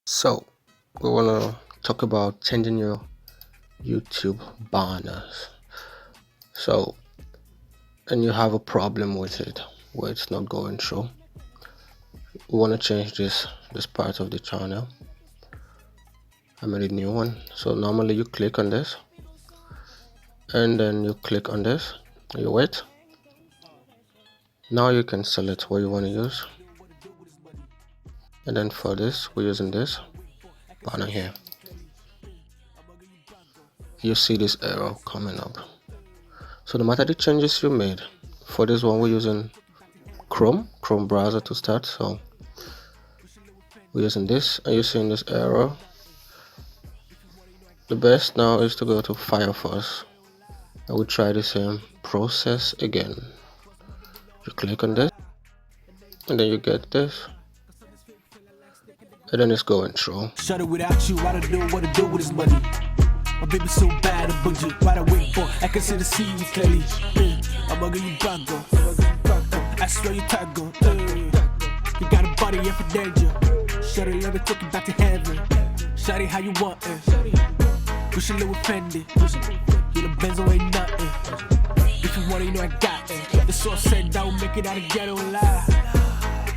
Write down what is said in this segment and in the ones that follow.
So we want to talk about changing your YouTube banners. So, and you have a problem with it where it's not going through. We want to change this part of the channel. I made a new one. So normally you click on this and then you click on this, you wait. Now you can select what you want to use, and then for this we're using this banner here. You see this arrow coming up. So no matter the changes you made, for this one we're using Chrome browser to start. So we're using this, and you're seeing this arrow. The best now is to go to Firefox, and we try the same process again. You click on this, and then you get this, and then it's going through. Shut it without you, I don't know what to do with this money. My baby's so bad, a budget, what I wait for, I can see the sea clearly. I'm gonna give you back, I swear you tag on. You got a body in for danger. Shut it, let me take you back to heaven. Shut it how you want it. Push a little offended. You the benzo ain't nothing. If you want it, you know I got it. The source said I will make it out of ghetto lie.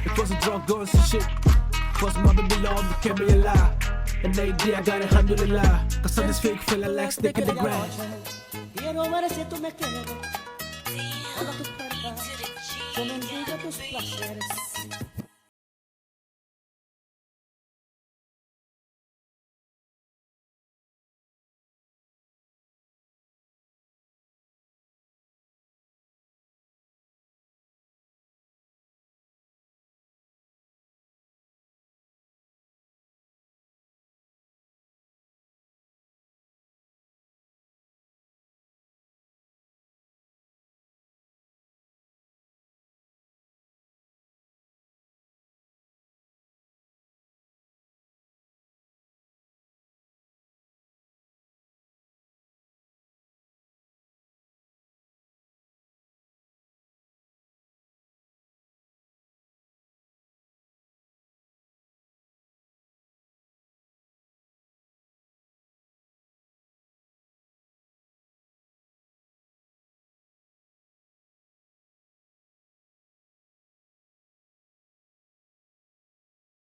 It wasn't drunk guns and shit. Was my baby love became me a lie. And they did, I got it, alhamdulillah. Cause on this fake feel like stick in the ground. Quiero ver si tú me quieres. Haga tus palabras, yo me envidio tus placeres.